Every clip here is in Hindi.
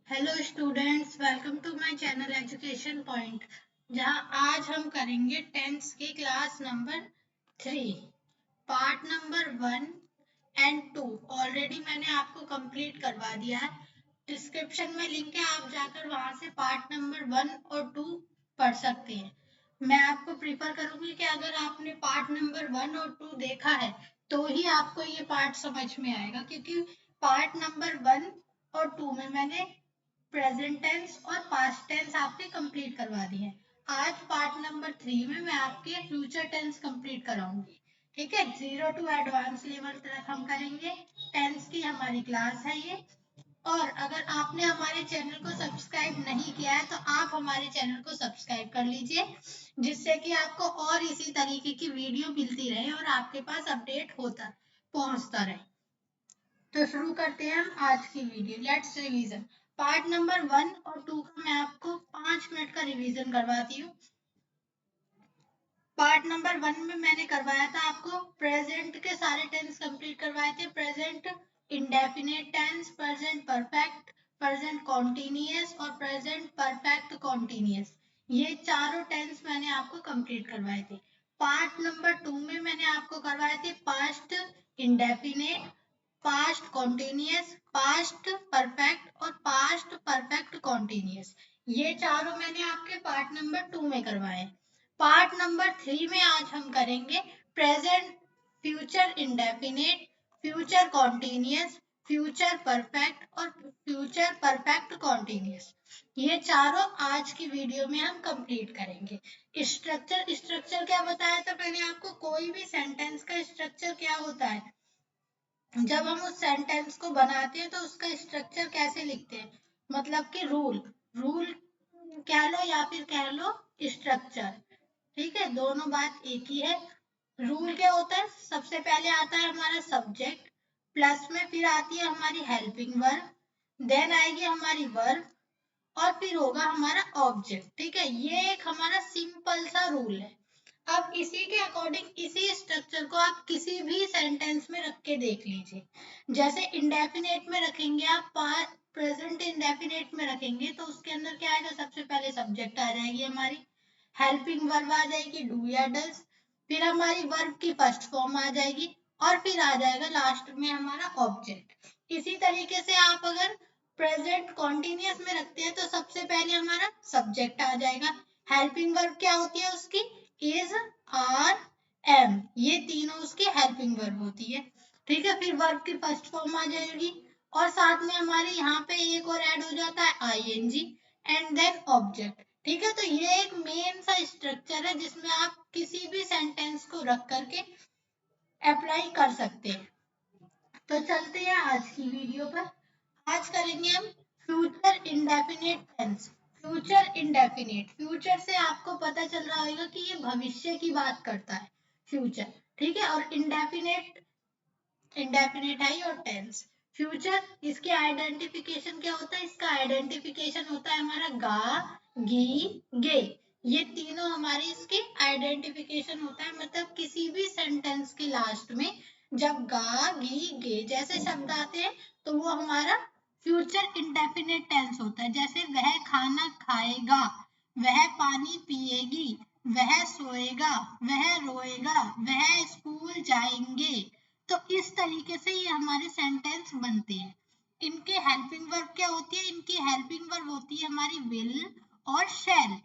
Hello students, welcome to my channel education point. जहां आज हम करेंगे टेंथ की class number 3 part number 1 and 2। Already मैंने आपको कंप्लीट करवा दिया है। डिस्क्रिप्शन में लिंक है, आप जाकर वहां से पार्ट नंबर 1 और 2 पढ़ सकते हैं। मैं आपको प्रीफर करूंगी कि अगर आपने पार्ट नंबर 1 और 2 देखा है तो ही आपको ये पार्ट समझ में आएगा, क्योंकि पार्ट नंबर 1 और 2 में मैंने प्रेजेंट टेंस और पास्ट टेंस आपके कंप्लीट करवा दी है। आज पार्ट नंबर 3 में मैं आपके फ्यूचर टेंस कंप्लीट कराऊंगी। ठीक है, 0 टू एडवांस लेवल तक हम करेंगे। टेंस की हमारी क्लास है ये। और अगर आपने हमारे चैनल को सब्सक्राइब नहीं किया है तो आप हमारे चैनल को सब्सक्राइब कर लीजिए, जिससे कि आपको और इसी तरीके की वीडियो मिलती रहे और आपके पास अपडेट होता पहुंचता रहे। तो शुरू करते हैं हम आज की video. Let's revision. Part number 1 और 2 का मैं आपको 5 मिनट का रिवीजन करवाती हूँ। पार्ट नंबर 1 में मैंने करवाया था आपको प्रेजेंट के सारे टेंस कंप्लीट करवाए थे। Present indefinite tense, present perfect, present continuous और प्रेजेंट परफेक्ट कॉन्टिन्यूअस। ये चारों टेंस मैंने आपको कंप्लीट करवाए थे। पार्ट नंबर 2 में मैंने आपको करवाए थे past indefinite, past continuous, past perfect और पास्ट परफेक्ट कॉन्टिन्यूअस। ये चारों मैंने आपके पार्ट नंबर 2 में करवाए। पार्ट नंबर 3 में आज हम करेंगे present, future indefinite, future continuous, future perfect और फ्यूचर परफेक्ट कॉन्टिन्यूअस। ये चारों आज की वीडियो में हम कंप्लीट करेंगे। स्ट्रक्चर क्या बताया था मैंने आपको? कोई भी सेंटेंस का स्ट्रक्चर क्या होता है, जब हम उस सेंटेंस को बनाते हैं तो उसका स्ट्रक्चर कैसे लिखते हैं, मतलब कि रूल रूल कह लो या फिर कह लो स्ट्रक्चर। ठीक है, दोनों बात एक ही है। रूल क्या होता है? सबसे पहले आता है हमारा सब्जेक्ट, प्लस में फिर आती है हमारी हेल्पिंग वर्ब, देन आएगी हमारी वर्ब और फिर होगा हमारा ऑब्जेक्ट। ठीक है, ये एक हमारा सिंपल सा रूल है। अब इसी के अकॉर्डिंग इसी स्ट्रक्चर को आप किसी भी सेंटेंस में रख के देख लीजिए। जैसे इंडेफिनेट में रखेंगे आप, प्रेजेंट इंडेफिनेट में रखेंगे तो उसके अंदर क्या आएगा? सबसे पहले सब्जेक्ट आ जाएगी हमारी, हेल्पिंग वर्ब आ जाएगी डू या डज, फिर हमारी वर्ब की फर्स्ट फॉर्म आ जाएगी और फिर आ जाएगा लास्ट में हमारा ऑब्जेक्ट। इसी तरीके से आप अगर प्रेजेंट कॉन्टिन्यूअस में रखते हैं तो सबसे पहले हमारा सब्जेक्ट आ जाएगा। हेल्पिंग वर्ब क्या होती है उसकी? इज, आर, एम, ये तीनों उसकी हेल्पिंग वर्ब होती है। ठीक है, फिर वर्ब की फर्स्ट फॉर्म आ जाएगी और साथ में हमारे यहाँ पे एक और ऐड हो जाता है आईएनजी एंड देन ऑब्जेक्ट। ठीक है, तो ये एक मेन सा स्ट्रक्चर है जिसमें आप किसी भी सेंटेंस को रख करके अप्लाई कर सकते हैं। तो चलते हैं आज की वीडियो पर। आज करेंगे हम future indefinite tense. Future indefinite, future से आपको पता चल रहा होगा कि ये भविष्य की बात करता है फ्यूचर। ठीक है, और इंडेफिनिट, इंडेफिनिट है और टेंस। फ्यूचर, इसके आइडेंटिफिकेशन क्या होता है? इसका आइडेंटिफिकेशन होता है हमारा गा, गी, गे। ये तीनों हमारे इसके आइडेंटिफिकेशन होता है। मतलब किसी भी सेंटेंस के लास्ट में जब गा, गी, गे जैसे शब्द आते हैं तो वो हमारा फ्यूचर इंडेफिनिट टेंस होता है। जैसे वह खाना खाएगा, वह पानी पिएगी, वह सोएगा, वह रोएगा, वह स्कूल जाएंगे। तो इस तरीके से ये हमारे सेंटेंस बनते हैं। इनके हेल्पिंग वर्ब क्या होती है? इनकी हेल्पिंग वर्ब होती है हमारी विल और शैल।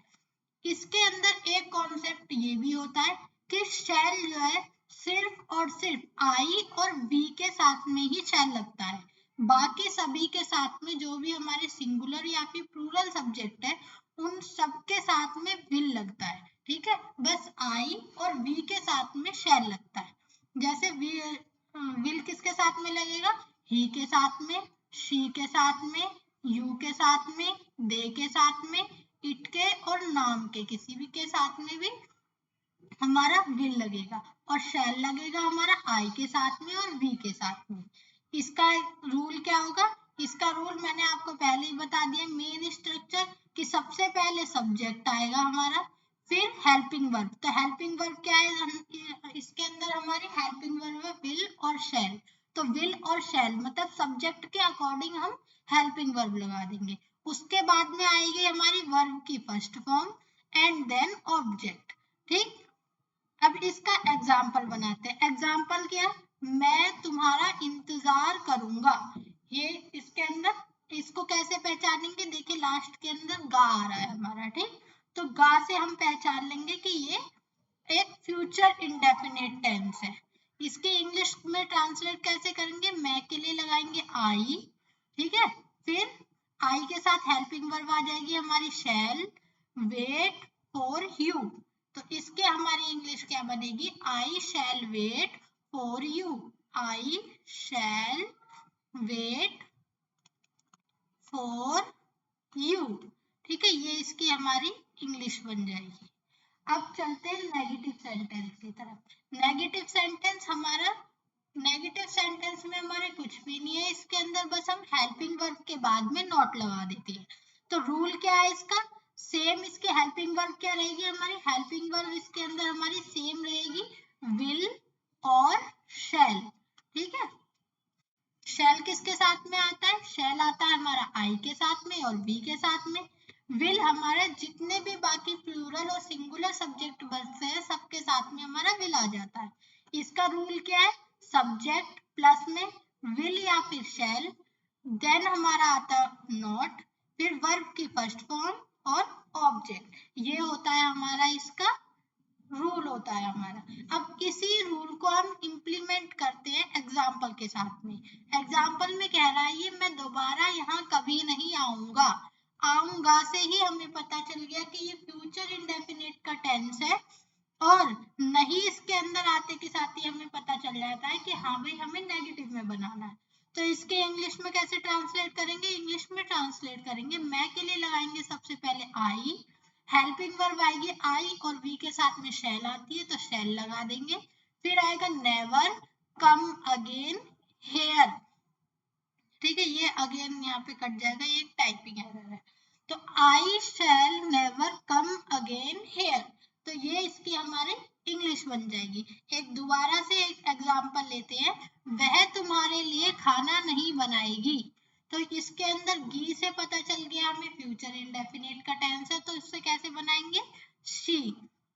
इसके अंदर एक कॉन्सेप्ट ये भी होता है कि शैल जो है सिर्फ और सिर्फ आई और वी के साथ में ही शैल लगता है। बाकी सभी के साथ में जो भी हमारे सिंगुलर या फिर प्लूरल सब्जेक्ट है उन सब के साथ में विल लगता है। ठीक है, बस आई और वी के साथ में शैल लगता है। जैसे विल किसके साथ में लगेगा? ही के साथ में, शी के साथ में, यू के साथ में, दे के साथ में, इट के और नाम के किसी भी के साथ में भी हमारा विल लगेगा। और शैल लगेगा हमारा आई के साथ में और वी के साथ में। इसका रूल क्या होगा? इसका रूल मैंने आपको पहले ही बता दिया। मेन स्ट्रक्चर कि सबसे पहले सब्जेक्ट आएगा हमारा, फिर हेल्पिंग वर्ब। तो हेल्पिंग वर्ब क्या है? इसके अंदर हमारी हेल्पिंग वर्ब है विल और शैल। तो विल और शैल मतलब सब्जेक्ट के अकॉर्डिंग हम हेल्पिंग वर्ब लगा देंगे उसके बाद में आएगी हमारी वर्ब की first form and then object. ठीक, अब इसका एग्जाम्पल बनाते हैं। एग्जाम्पल क्या, मैं तुम्हारा इंतजार करूंगा। ये इसके अंदर इसको कैसे पहचानेंगे, देखिए लास्ट के अंदर गा आ रहा है हमारा। ठीक, तो गा से हम पहचान लेंगे कि ये एक फ्यूचर इंडेफिनिट टेंस है। इसके इंग्लिश में ट्रांसलेट कैसे करेंगे, मैं के लिए लगाएंगे आई। ठीक है, फिर आई के साथ हेल्पिंग वर्ब आ जाएगी हमारी शैल, वेट फॉर यू। तो इसके हमारी इंग्लिश क्या बनेगी, I shall wait for you. I shall wait for you. ठीक है, ये इसकी हमारी इंग्लिश बन जाएगी। अब चलते हैं नेगेटिव सेंटेंस की तरफ। नेगेटिव सेंटेंस हमारा, नेगेटिव सेंटेंस में हमारे कुछ भी नहीं है, इसके अंदर बस हम हेल्पिंग वर्ब के बाद में नॉट लगा देते हैं। तो रूल क्या है इसका, सेम इसके हेल्पिंग वर्ब क्या रहेगी, हमारी हेल्पिंग वर्ब इसके अंदर हमारी सेम रहेगी, विल और शैल। ठीक है, शैल किसके साथ में आता है, शैल आता है हमारा आई के साथ में और बी के साथ में। विल हमारे जितने भी बाकी प्लूरल और सिंगुलर सब्जेक्ट बचते हैं सबके साथ में हमारा विल आ जाता है। इसका रूल क्या है, सब्जेक्ट प्लस में विल या फिर शैल, देन हमारा आता है नॉट, फिर वर्ब की फर्स्ट फॉर्म और ऑब्जेक्ट। ये होता है हमारा इसका रूल होता है हमारा। अब इसी रूल को हम इम्प्लीमेंट करते हैं एग्जाम्पल के साथ में। एग्जाम्पल में कह रहा है ये मैं दोबारा यहाँ कभी नहीं आऊंगा। आऊंगा से ही हमें पता चल गया कि ये फ्यूचर इंडेफिनिट का टेंस है, और नहीं इसके अंदर आते के साथ ही हमें पता चल जाता है कि हाँ भाई हमें नेगेटिव में बनाना है। तो इसके इंग्लिश में कैसे ट्रांसलेट करेंगे, इंग्लिश में ट्रांसलेट करेंगे, मैं के लिए लगाएंगे सबसे पहले आई, हेल्पिंग वर्ब आएगी आई और वी के साथ में शैल आती है तो शैल लगा देंगे। फिर आएगा नेवर कम अगेन हेयर। ठीक है, ये अगेन यहाँ पे कट जाएगा, ये टाइपिंग एरर है। तो I shall never come again here, तो ये इसकी हमारी इंग्लिश बन जाएगी। एक दोबारा से एक एग्जांपल लेते हैं, वह तुम्हारे लिए खाना नहीं बनाएगी। तो इसके अंदर गी से पता चल गया हमें फ्यूचर इंडेफिनिट का टेंस है, तो इससे कैसे बनाएंगे, शी,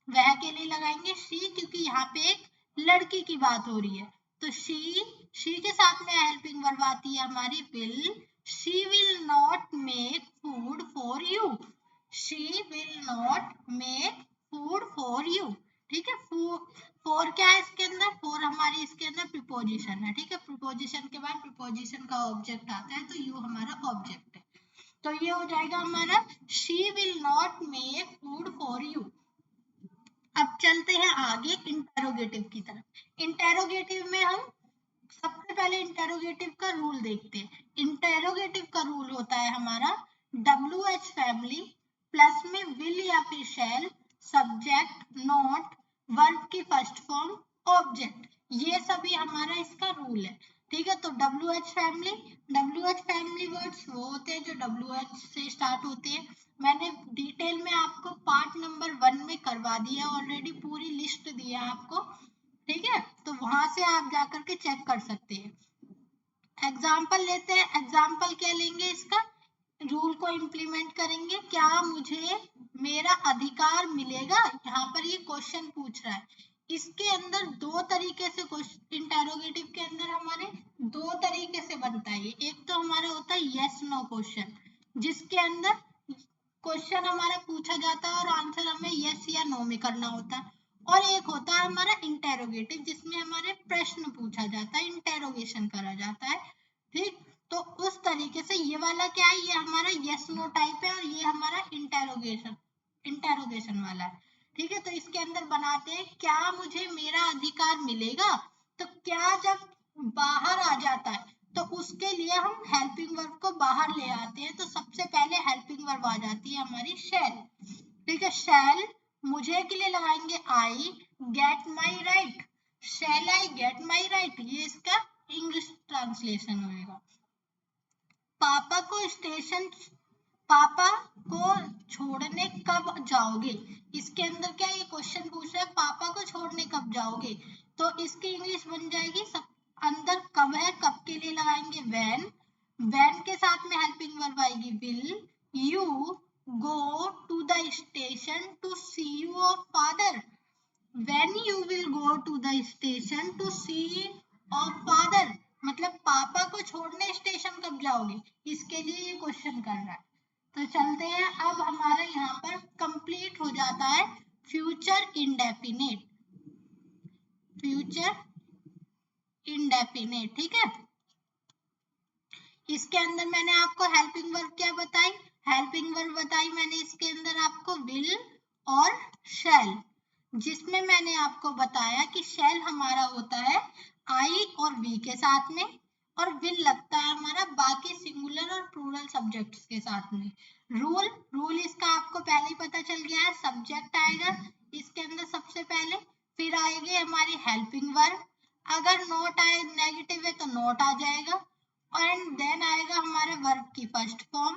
वह के लिए लगाएंगे शी, क्योंकि यहाँ पे एक लड़की की बात हो रही है। तो शी के साथ में हेल्पिंग वर्ब आती है हमारी will, she will not make food for you, she will not make food for you. ठीक है, फॉर क्या है इसके अंदर, फॉर हमारी इसके अंदर प्रीपोजिशन है। ठीक है, प्रीपोजिशन के बाद प्रीपोजिशन का ऑब्जेक्ट आता है, तो यू हमारा ऑब्जेक्ट है। तो ये हो जाएगा हमारा she will not make food for you. अब चलते हैं आगे इंटेरोगेटिव की तरफ। इंटेरोगेटिव में हम सबसे पहले इंटेरोगेटिव का रूल देखते हैं। इंटेरोगेटिव का रूल होता है हमारा WH फैमिली प्लस में विल या फिर शैल, सब्जेक्ट नॉट, वर्ब की फर्स्ट फॉर्म, ऑब्जेक्ट, ये सभी हमारा इसका रूल है। ठीक है, तो WH फैमिली वर्ड्स वो होते हैं जो WH से स्टार्ट होते हैं। मैंने डिटेल में आपको पार्ट नंबर 1 में करवा दिया ऑलरेडी, पूरी लिस्ट दी है आपको। ठीक है, तो वहां से आप जाकर के चेक कर सकते हैं। एग्जाम्पल लेते हैं, एग्जाम्पल क्या लेंगे, इसका रूल को इम्प्लीमेंट करेंगे। क्या मुझे मेरा अधिकार मिलेगा, यहाँ पर ये क्वेश्चन पूछ रहा है। इसके अंदर दो तरीके से इंटेरोगेटिव के अंदर हमारे दो तरीके से बनता है। एक तो हमारा होता है यस नो क्वेश्चन, जिसके अंदर क्वेश्चन हमारा पूछा जाता है और आंसर हमें यस या नो में करना होता है। और एक होता है हमारा इंटेरोगेटिव, जिसमें हमारे प्रश्न पूछा जाता है, इंटेरोगेशन करा जाता है। ठीक, तो उस तरीके से ये वाला क्या है, ये हमारा यस नो टाइप है और ये हमारा इंटेरोगेशन वाला है। ठीक है, तो इसके अंदर बनाते हैं, क्या मुझे मेरा अधिकार मिलेगा। तो क्या जब बाहर आ जाता है तो उसके लिए हम हेल्पिंग वर्ब को बाहर ले आते हैं। तो सबसे पहले हेल्पिंग वर्ब आ जाती है हमारी शैल। ठीक है, शैल मुझे के लिए लगाएंगे I get my right, shall I get my right, ये इसका इंग्लिश ट्रांसलेशन होगा। पापा को छोड़ने कब जाओगे, इसके अंदर क्या ये क्वेश्चन पूछ रहा है, पापा को छोड़ने कब जाओगे। तो इसकी इंग्लिश बन जाएगी, सब अंदर कब है, कब के लिए लगाएंगे व्हेन, व्हेन के साथ में हेल्पिंग वर्ब आएगी will, you go to the station to see your father. When you will go to the station to see your father, मतलब पापा को छोड़ने स्टेशन कब जाओगे, इसके लिए ये क्वेश्चन कर रहा है। तो चलते हैं, अब हमारा यहाँ पर कंप्लीट हो जाता है फ्यूचर इंडेफिनिट, फ्यूचर इंडेफिनिट, ठीक है। इसके अंदर मैंने आपको हेल्पिंग वर्ब क्या बताई, हेल्पिंग वर्ब बताई मैंने इसके अंदर आपको विल और शैल, जिसमें मैंने आपको बताया कि शैल हमारा होता है आई और वी के साथ में, और विल लगता है हमारा बाकी सिंगुलर और प्लूरल सब्जेक्ट्स के साथ में। रूल इसका आपको पहले ही पता चल गया है, सब्जेक्ट आएगा इसके अंदर सबसे पहले, फिर आएगी हमारी हेल्पिंग वर्ब, अगर नॉट आए नेगेटिव है तो नॉट आ जाएगा, और देन आएगा हमारे वर्ब की फर्स्ट फॉर्म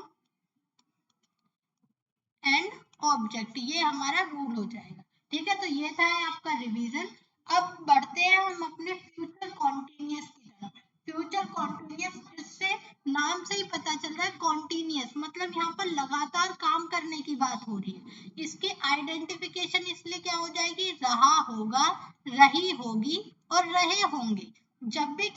एंड ऑब्जेक्ट, ये हमारा रूल हो जाएगा, ठीक है। तो ये था आपका रिवीजन। अब बढ़ते हैं हम अपने फ्यूचर कॉन्टिन्यूअस की तरफ। फ्यूचर कॉन्टिन्यूअस, जिससे नाम से ही पता चल रहा है कॉन्टिन्यूअस, मतलब यहाँ पर लगातार काम करने की बात हो रही है। इसकी आइडेंटिफिकेशन इसलिए क्या हो जाएगी, रहा होगा, रही होगी और रहे होंगे। जब भी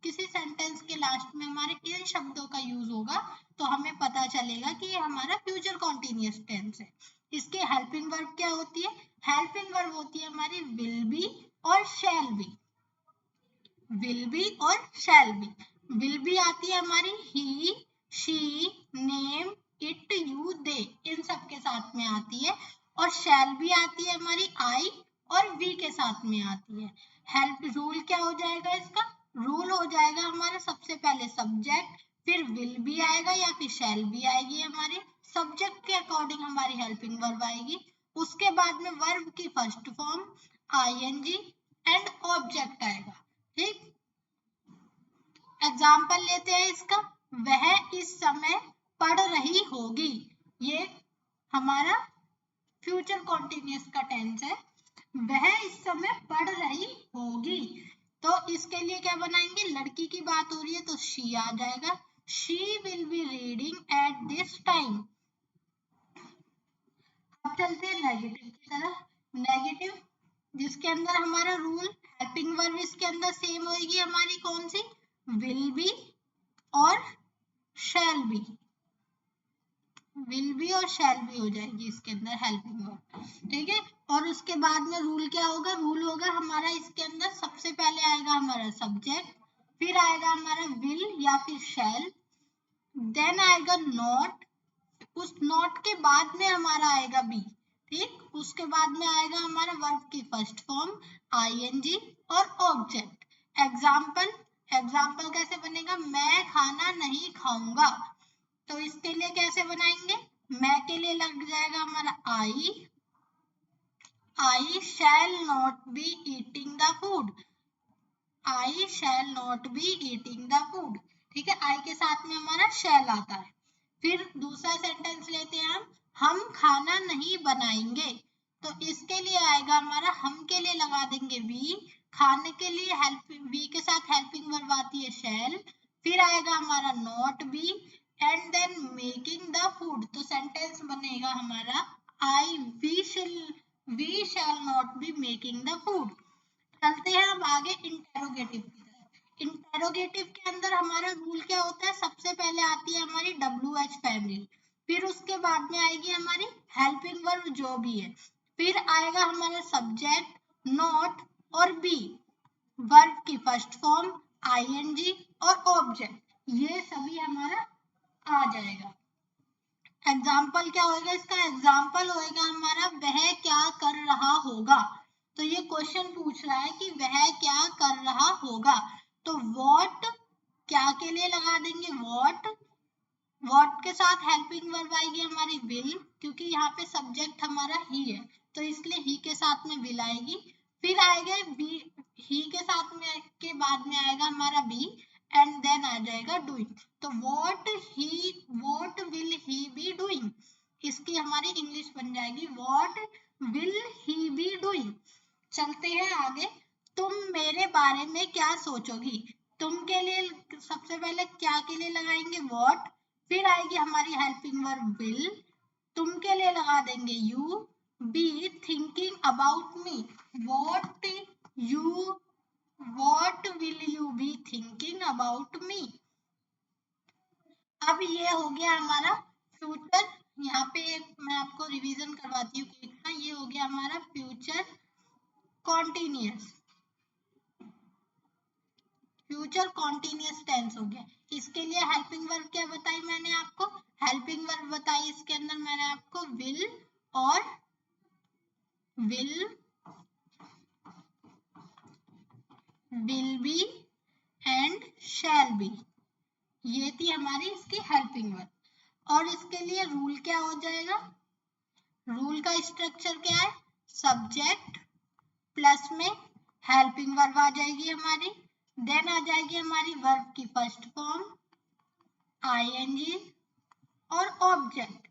किसी सेंटेंस के लास्ट में हमारे इन शब्दों का यूज होगा तो हमें पता चलेगा कि ये हमारा फ्यूचर कॉन्टिन्यूअस टेंस है। इसके हेल्पिंग वर्ब क्या होती है, हेल्पिंग वर्ब होती है हमारी विल बी और शैल बी, विल बी और शैल बी। विल बी आती है हमारी ही, she, name, it, you, they, इन सब के साथ में आती है, और शैल बी आती है हमारी आई और वी के साथ में आती है। हेल्प रूल क्या हो जाएगा इसका, रूल हो जाएगा हमारा सबसे पहले सब्जेक्ट, फिर विल भी आएगा या फिर शैल भी आएगी, हमारे सब्जेक्ट के अकॉर्डिंग हमारी हेल्पिंग वर्ब आएगी, उसके बाद में वर्ब की first form ING and object आएगा, ठीक। एग्जाम्पल लेते हैं इसका, वह इस समय पढ़ रही होगी, ये हमारा फ्यूचर कॉन्टिन्यूअस का टेंस है, वह इस समय पढ़ रही होगी। तो इसके लिए क्या बनाएंगे, लड़की की बात हो रही है तो शी आ जाएगा, she will be reading at this time. अब चलते हैं नेगेटिव की तरफ। नेगेटिव, जिसके अंदर हमारा रूल हेल्पिंग वर्ब इसके अंदर सेम होगी हमारी, कौन सी, विल बी और शैल बी, विल बी और शैल बी हो जाएगी इसके अंदर हेल्पिंग वर्ब, ठीक है। और उसके बाद में रूल क्या होगा, रूल होगा हमारा इसके अंदर सबसे पहले आएगा हमारा सब्जेक्ट, फिर आएगा हमारा विल या फिर शैल, देन आएगा नॉट, उस नॉट के बाद में हमारा आएगा बी, ठीक। उसके बाद में आएगा हमारा वर्ब की फर्स्ट फॉर्म आईएनजी और ऑब्जेक्ट। एग्जाम्पल, एग्जाम्पल कैसे बनेगा, मैं खाना नहीं खाऊंगा, तो इसके लिए कैसे बनाएंगे, मैं के लिए लग जाएगा हमारा I shall not be eating the food, I shall not be eating the food, ठीक है। आई के साथ में हमारा शैल आता है। फिर दूसरा सेंटेंस लेते हैं हम खाना नहीं बनाएंगे, तो इसके लिए आएगा हमारा हम के लिए लगा देंगे वी, खाने के लिए हेल्प, वी के साथ हेल्पिंग वर्ब आती है शैल, फिर आएगा हमारा not be and then making the food, तो सेंटेंस बनेगा हमारा we shall not be making the food. चलते हैं अब आगे इंटेरोगेटिव की तरफ। इंटेरोगेटिव के अंदर हमारा रूल क्या होता है, सबसे पहले आती है हमारी WH फैमिली, फिर उसके बाद में आएगी हमारी हेल्पिंग वर्ब जो भी है, फिर आएगा हमारा सब्जेक्ट, नॉट और बी, वर्ब की फर्स्ट फॉर्म आईएनजी और ऑब्जेक्ट, ये सभी हमारा आ जाएगा। एग्जाम्पल क्या होगा इसका, एग्जाम्पल होगा हमारा वह क्या कर रहा होगा, तो ये क्वेश्चन पूछ रहा है कि वह क्या कर रहा होगा, तो व्हाट क्या के लिए लगा देंगे व्हाट के साथ हेल्पिंग वर्ब आएगी हमारी विल, क्योंकि यहाँ पे सब्जेक्ट हमारा ही है तो इसलिए ही के साथ में विल आएगी, फिर आएगा ही के साथ में के बाद में आएगा हमारा बी एंड देन आ जाएगा डूइंग, तो what will he be doing, इसकी हमारी इंग्लिश बन जाएगी what will he be doing. चलते हैं आगे, तुम मेरे बारे में क्या सोचोगी, तुम के लिए सबसे पहले क्या के लिए लगाएंगे व्हाट, फिर आएगी हमारी हेल्पिंग वर्ब विल, तुम के लिए लगा देंगे you, be thinking about me, what will you be thinking about me. अब ये हो गया हमारा फ्यूचर, यहाँ पे मैं आपको रिवीजन करवाती हूँ कि ये हो गया हमारा future continuous, future continuous tense हो गया। इसके लिए हेल्पिंग वर्ब क्या बताई मैंने आपको, हेल्पिंग वर्ब बताई इसके अंदर मैंने आपको विल और will be and shall be, ये थी हमारी इसकी हेल्पिंग वर्ब। और इसके लिए रूल क्या हो जाएगा, रूल का स्ट्रक्चर क्या है, सब्जेक्ट प्लस में हेल्पिंग वर्ब आ जाएगी हमारी, देन आ जाएगी हमारी वर्ब की फर्स्ट फॉर्म आईएनजी और ऑब्जेक्ट।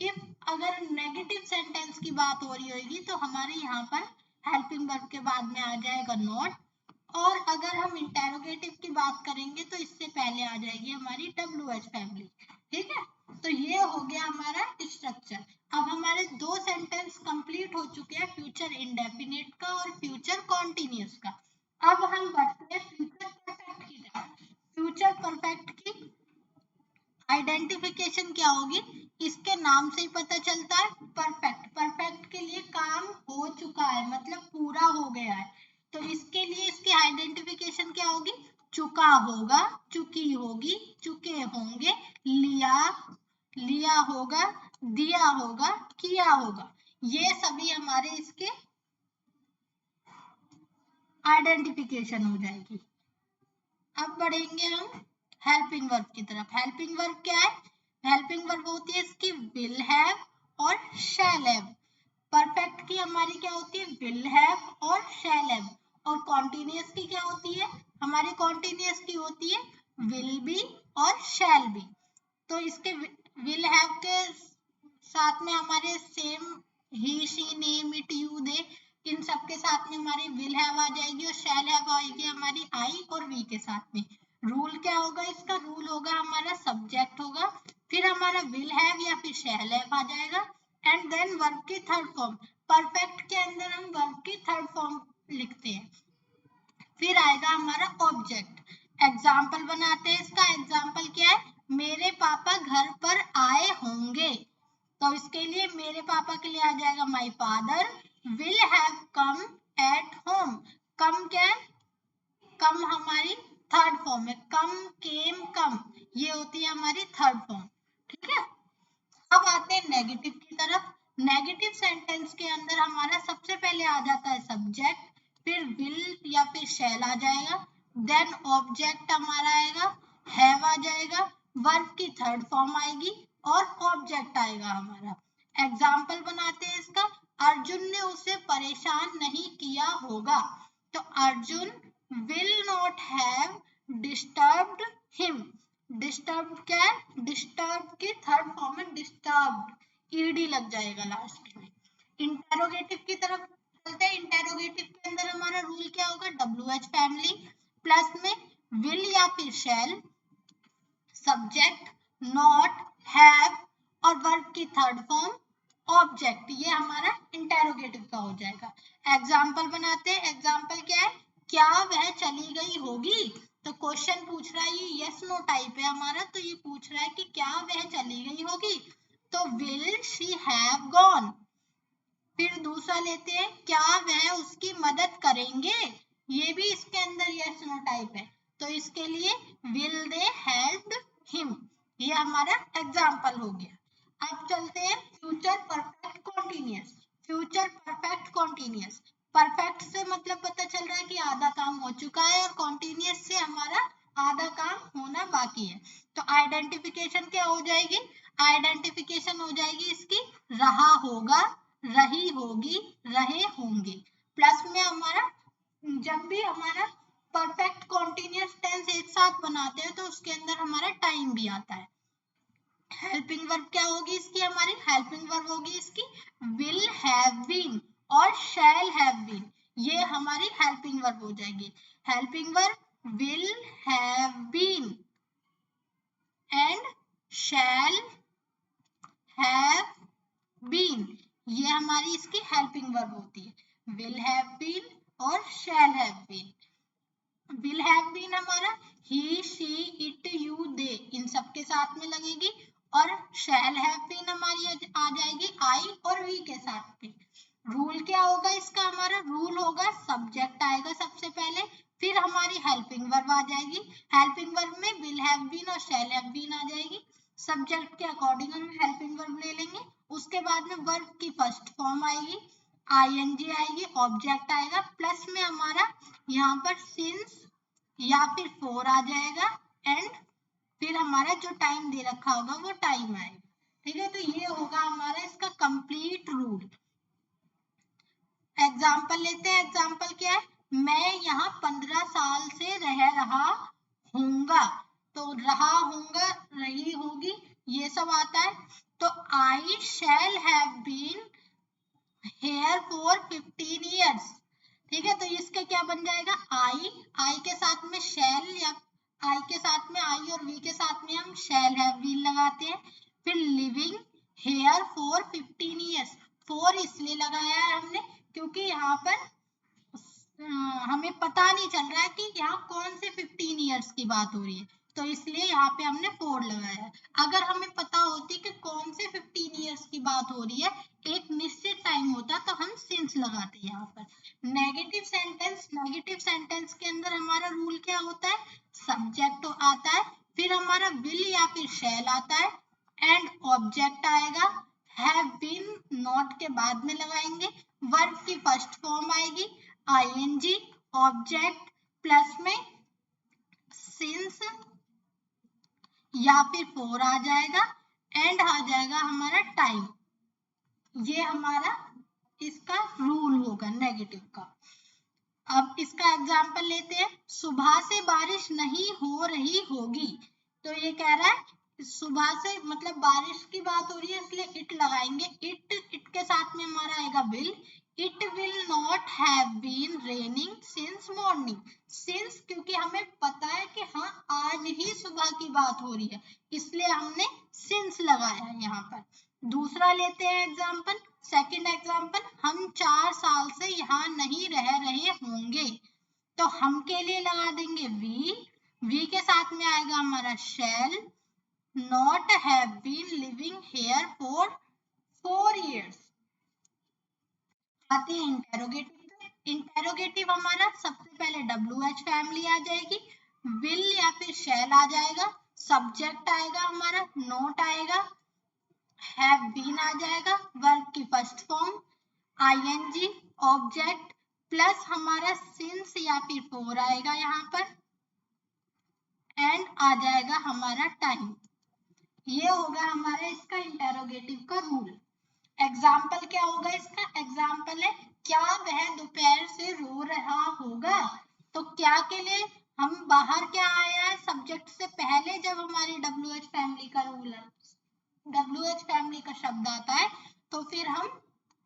इफ अगर नेगेटिव सेंटेंस की बात हो रही होगी तो हमारे यहाँ पर हेल्पिंग वर्ब के बाद में आ जाएगा नॉट, और अगर हम इंटेरोगेटिव की बात करेंगे तो इससे पहले आ जाएगी हमारी WH फैमिली। ठीक है, तो ये हो गया हमारा स्ट्रक्चर। अब हमारे दो सेंटेंस कंप्लीट हो चुके हैं, फ्यूचर इंडेफिनिट का और फ्यूचर कॉन्टिन्यूअस का। अब हम बढ़ते हैं फ्यूचर परफेक्ट की तरफ। फ्यूचर परफेक्ट की आइडेंटिफिकेशन क्या होगी, इसके नाम से ही पता चलता है परफेक्ट, परफेक्ट के लिए काम हो चुका है मतलब पूरा हो गया है, तो इसके लिए इसकी आइडेंटिफिकेशन क्या होगी, चुका होगा, चुकी होगी, चुके होंगे, लिया होगा, दिया होगा, किया होगा, ये सभी हमारे इसके आइडेंटिफिकेशन हो जाएगी। अब बढ़ेंगे हम हेल्पिंग वर्ब की तरफ। हेल्पिंग वर्ब क्या है, हेल्पिंग वर्ब होती है इसकी विल हैव और शैल हैव। परफेक्ट की हमारी क्या होती है, विल हैव और शैल हैव, और कॉन्टिन्यूअस की क्या होती है, हमारी कॉन्टिन्यूअस की होती है विल बी और शैल बी। तो इसके विल हैव के साथ में हमारे सेम ही she name it you they, इन सब के साथ में हमारी विल हैव आ जाएगी और शैल हैव आएगी हमारी आई और वी के साथ में। रूल क्या होगा इसका, रूल होगा हमारा सब्जेक्ट होगा, फिर हमारा विल हैव या फिर शैल हैव आ जाएगा, एंड देन वर्ब की थर्ड फॉर्म। परफेक्ट के अंदर हम वर्ब की थर्ड फॉर्म लिखते हैं। फिर आएगा हमारा ऑब्जेक्ट। एग्जाम्पल बनाते हैं इसका, एग्जाम्पल क्या है, मेरे पापा घर पर आए होंगे, तो इसके लिए मेरे पापा के लिए आ जाएगा my father will have come at home. Come क्या है, कम हमारी थर्ड फॉर्म है, कम केम कम, ये होती है हमारी थर्ड फॉर्म। ठीक है, अब आते हैं नेगेटिव की तरफ। नेगेटिव सेंटेंस के अंदर हमारा सबसे पहले आ जाता है सब्जेक्ट, फिर विल या फिर शैल आ जाएगा, देन ऑब्जेक्ट हमारा आएगा, हैव आ जाएगा, वर्ब की थर्ड फॉर्म आएगी और ऑब्जेक्ट आएगा हमारा। एग्जाम्पल बनाते हैं इसका, अर्जुन ने उसे परेशान नहीं किया होगा, तो Arjun will not have disturbed him. Disturb क्या है, डिस्टर्ब की थर्ड फॉर्म है डिस्टर्ब्ड, ईडी लग जाएगा लास्ट में। इंटेरोगेटिव की तरफ चलते हैं। इंटेरोगेटिव के अंदर हमारा रूल क्या होगा, WH फैमिली प्लस में विल या फिर शैल, सब्जेक्ट नॉट, हैव और वर्ब की थर्ड फॉर्म ऑब्जेक्ट, ये हमारा इंटेरोगेटिव का हो जाएगा। एग्जाम्पल बनाते हैं। एग्जाम्पल क्या है, क्या वह चली गई होगी, तो क्वेश्चन पूछ रहा है, ये यस नो टाइप है हमारा, तो ये पूछ रहा है कि क्या वह चली गई होगी, तो विल शी हैव गॉन। फिर दूसरा लेते हैं, क्या वह उसकी मदद करेंगे, ये भी इसके अंदर यस नो टाइप है, तो इसके लिए विल दे हेल्प हिम, ये हमारा एग्जाम्पल हो गया। अब चलते हैं future perfect continuous. Future perfect continuous, perfect से मतलब पता चल रहा है कि आधा काम हो चुका है, और कॉन्टिन्यूअस से हमारा आधा काम होना बाकी है। तो आइडेंटिफिकेशन क्या हो जाएगी, आइडेंटिफिकेशन हो जाएगी इसकी रहा होगा, रही होगी, रहे होंगे, प्लस में हमारा जब भी हमारा परफेक्ट कॉन्टिन्यूअस टेंस एक साथ बनाते हैं तो उसके अंदर हमारा टाइम भी आता है। हेल्पिंग वर्ब क्या होगी इसकी, हमारी हेल्पिंग वर्ब होगी इसकी विल हैव बीन और शैल हैव बीन, ये हमारी हेल्पिंग वर्ब हो जाएगी। Helping verb will have been and shall have been, ये हमारी इसकी हेल्पिंग वर्ब होती है। विल हैव बीन और shall have been. Will have been हमारा he, she, it, you, they, इन सब के साथ में लगेगी। और शैल हैव बीन हमारी आ जाएगी आई और वी के साथ में। रूल क्या होगा इसका, हमारा रूल होगा सब्जेक्ट आएगा सबसे पहले, फिर हमारी हेल्पिंग वर्ब आ जाएगी। हेल्पिंग वर्ब में विल हैव बीन और शैल हैव बीन आ जाएगी। सब्जेक्ट के अकॉर्डिंग हम हेल्पिंग वर्ब ले लेंगे। उसके बाद में वर्ब की फर्स्ट फॉर्म आएगी, आईएनजी आएगी, ऑब्जेक्ट आएगा, प्लस में हमारा यहाँ पर सिंस या फिर फॉर आ जाएगा, एंड फिर हमारा जो टाइम दे रखा होगा वो टाइम आएगा। ठीक है, तो ये होगा हमारा इसका कंप्लीट रूल। एग्जाम्पल लेते हैं। एग्जाम्पल क्या है, मैं यहाँ 15 साल से रह रहा हूँगा, तो रहा हूँगा, रही होगी, ये सब आता है। तो I shall have been here for 15 years. ठीक है, तो इसका क्या बन जाएगा, आई के साथ में शैल, या आई के साथ में आई और वी के साथ में हम शैल हैव बीन लगाते हैं। फिर living here for 15 years, for इसलिए लगाया है हमने क्योंकि यहाँ पर हमें पता नहीं चल रहा है कि यहाँ कौन से 15 ईयर्स की बात हो रही है, तो इसलिए यहाँ पे हमने फॉर लगाया है। अगर हमें पता होती कि कौन से 15 ईयर्स की बात हो रही है, एक निश्चित टाइम होता, तो हम सिंस लगाते यहाँ पर। नेगेटिव सेंटेंस, नेगेटिव सेंटेंस के अंदर हमारा रूल क्या होता है, सब्जेक्ट तो आता है, फिर हमारा विल या फिर शैल आता है, एंड ऑब्जेक्ट आएगा, हैव बीन नॉट के बाद में लगाएंगे, वर्ब की फर्स्ट फॉर्म आएगी आईएनजी, ऑब्जेक्ट प्लस में सिंस या फिर फॉर आ जाएगा, एंड आ जाएगा हमारा टाइम। ये हमारा इसका रूल होगा नेगेटिव का। अब इसका एग्जांपल लेते हैं। सुबह से बारिश नहीं हो रही होगी, तो ये कह रहा है सुबह से मतलब बारिश की बात हो रही है, इसलिए इट लगाएंगे। इट के साथ में हमारा आएगा will. It will not have been raining since morning, since क्योंकि हमें पता है कि हाँ आज ही सुबह की बात हो रही है, इसलिए हमने सिंस लगाया है यहाँ पर। दूसरा लेते हैं एग्जाम्पल, सेकंड एग्जाम्पल, हम 4 साल से यहाँ नहीं रह रहे होंगे, तो हम के लिए लगा देंगे वी के साथ में आएगा हमारा shall, not have been living here for 4 years। आते हैं इंटेरोगेटिव। इंटेरोगेटिव हमारा सबसे पहले WH फैमिली आ जाएगी, विल या फिर शैल आ जाएगा, सब्जेक्ट आएगा हमारा, नोट आएगा, हैव बीन आ जाएगा, वर्ब की first form ING, object plus हमारा सिंस या फिर फॉर आएगा यहाँ पर, एंड आ जाएगा हमारा टाइम। ये होगा हमारा इसका इंटेरोगेटिव का रूल। एग्जाम्पल क्या होगा इसका, एग्जाम्पल है क्या वह दोपहर से रो रहा होगा, तो क्या के लिए हम बाहर क्या आया है, सब्जेक्ट से पहले जब हमारी WH फैमिली का रूल है, WH फैमिली का शब्द आता है, तो फिर हम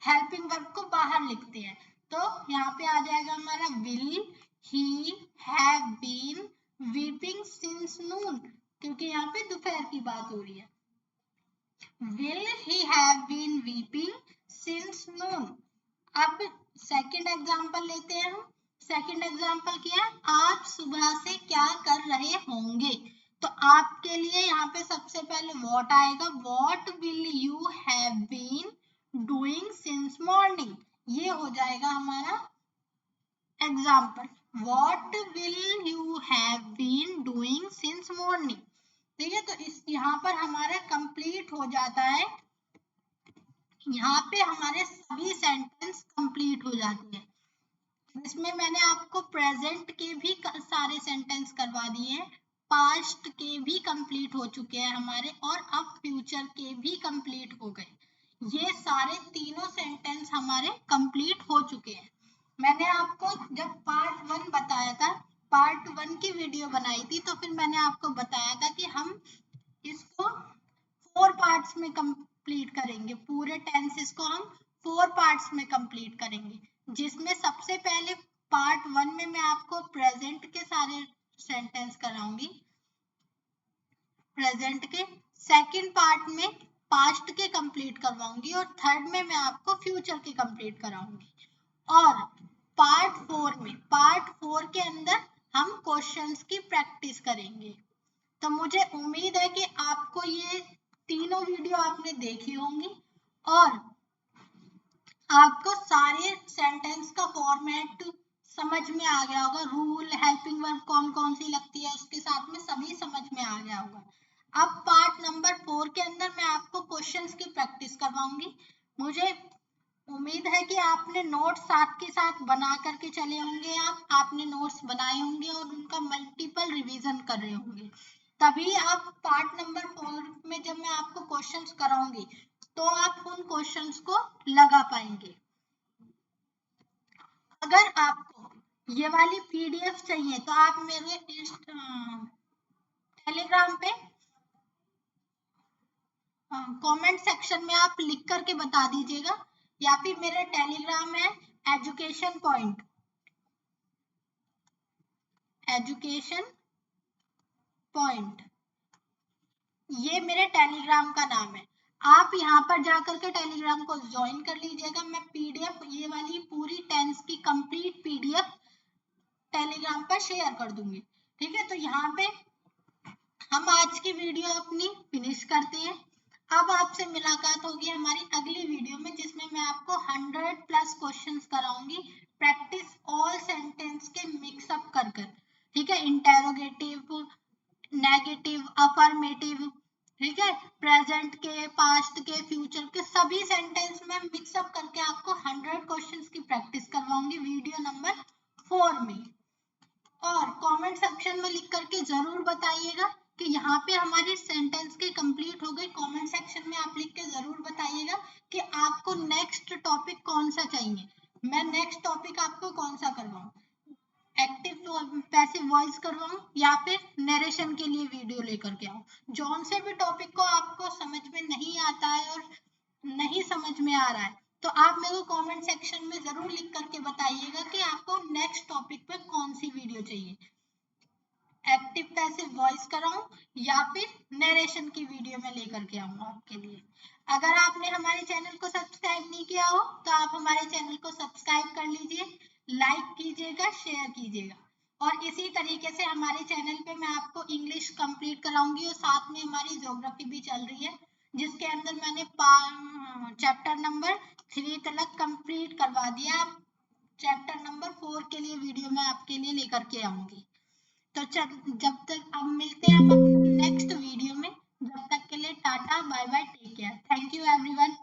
हेल्पिंग वर्ब को बाहर लिखते हैं। तो यहाँ पे आ जाएगा हमारा will he have been weeping since noon, क्योंकि यहाँ पे दोपहर की बात हो रही है। Will he have been weeping since noon? अब सेकंड एग्जांपल लेते हैं हम। सेकंड एग्जांपल क्या है, आप सुबह से क्या कर रहे होंगे, तो आपके लिए यहाँ पे सबसे पहले what आएगा, what will you have been doing since morning, ये हो जाएगा हमारा example, what will you have been doing since morning। ठीक है, तो इस यहाँ पर हमारा कंप्लीट हो जाता है, यहाँ पे हमारे सभी सेंटेंस कंप्लीट हो जाते हैं। इसमें मैंने आपको प्रेजेंट के भी सारे सेंटेंस करवा दिए हैं, पास्ट के भी कंप्लीट हो चुके हैं हमारे, और अब फ्यूचर के भी कंप्लीट हो गए। ये सारे तीनों सेंटेंस हमारे कंप्लीट हो चुके हैं। मैंने आपको जब पार्ट 1 बताया था, पार्ट 1 की वीडियो बनाई थी, तो फिर मैंने आपको बताया था कि हम इसको 4 पार्ट्स में कंप्लीट करेंगे, पूरे टेंसेस को हम 4 पार्ट्स में कंप्लीट करेंगे, जिसमें सबसे पहले पार्ट 1 में मैं आपको प्रेजेंट के सारे सेंटेंस कराऊंगी, प्रेजेंट के। सेकंड पार्ट में पास्ट के कंप्लीट करवाऊंगी और थर्ड में मैं आपको फ्यूचर के कंप्लीट कराऊंगी। और पार्ट 4 के अंदर हम क्वेश्चंस की प्रैक्टिस करेंगे। तो मुझे उम्मीद है कि आपको ये तीनों वीडियो आपने देखी होंगी और आपको सारे सेंटेंस का फॉर्मेट समझ में आ गया होगा, रूल, हेल्पिंग वर्ब कौन कौन सी लगती है उसके साथ में सभी समझ में आ गया होगा। अब पार्ट नंबर 4 के अंदर मैं आपको क्वेश्चंस की प्रैक्टिस करवाऊंगी। मुझे उम्मीद है कि आपने नोट्स साथ के साथ बना करके चले होंगे, आपने नोट्स बनाए होंगे और उनका मल्टीपल रिवीजन कर रहे होंगे, तभी आप पार्ट नंबर 4 में जब मैं आपको क्वेश्चंस कराऊंगी तो आप उन क्वेश्चंस को लगा पाएंगे। अगर आपको ये वाली पीडीएफ चाहिए तो आप मेरे टेलीग्राम पे कमेंट सेक्शन में आप लिख करके बता दीजिएगा, या फिर मेरा टेलीग्राम है एजुकेशन पॉइंट, ये मेरे टेलीग्राम का नाम है। आप यहाँ पर जाकर के टेलीग्राम को ज्वाइन कर लीजिएगा। मैं पीडीएफ ये वाली पूरी टेंस की कंप्लीट पीडीएफ टेलीग्राम पर शेयर कर दूंगी। ठीक है, तो यहाँ पे हम आज की वीडियो अपनी फिनिश करते हैं। अब आपसे मुलाकात होगी हमारी अगली वीडियो में, जिसमें मैं आपको 100+ क्वेश्चंस कराऊंगी प्रैक्टिस ऑल सेंटेंस के मिक्सअप कर कर। ठीक है, इंटेरोगेटिव, नेगेटिव, अफर्मेटिव, ठीक है, प्रेजेंट के, पास्ट के, फ्यूचर के सभी सेंटेंस में मिक्सअप करके आपको 100 क्वेश्चंस की प्रैक्टिस करवाऊंगी वीडियो नंबर 4 में। और कमेंट सेक्शन में लिख करके जरूर बताइएगा कि यहाँ पे हमारी सेंटेंस के कंप्लीट हो गए। कमेंट सेक्शन में आप लिख के जरूर बताइएगा कि आपको नेक्स्ट टॉपिक कौन सा चाहिए, मैं नेक्स्ट टॉपिक आपको कौन सा करवाऊं, एक्टिव पैसिव वॉइस करवाऊं या फिर नरेशन के लिए वीडियो लेकर के आऊं। जौन से भी टॉपिक को आपको समझ में नहीं आता है और नहीं समझ में आ रहा है तो आप मेरे को कमेंट सेक्शन में जरूर लिख करके बताइएगा कि आपको नेक्स्ट टॉपिक पे कौन सी वीडियो चाहिए, एक्टिव पैसिव वॉइस कराऊं या फिर नरेशन की वीडियो में लेकर के आऊंगा आपके लिए। अगर आपने हमारे चैनल को सब्सक्राइब नहीं किया हो तो आप हमारे चैनल को सब्सक्राइब कर लीजिए, लाइक कीजिएगा, शेयर कीजिएगा। और इसी तरीके से हमारे चैनल पे मैं आपको इंग्लिश कंप्लीट कराऊंगी और साथ में हमारी ज्योग्राफी भी चल रही है, जिसके अंदर मैंने चैप्टर नंबर 3 तक कंप्लीट करवा दिया। चैप्टर नंबर 4 के लिए वीडियो मैं आपके लिए लेकर के आऊंगी। तो जब तक अब मिलते हैं हम नेक्स्ट वीडियो में, जब तक के लिए टाटा bye bye, take care, thank you everyone.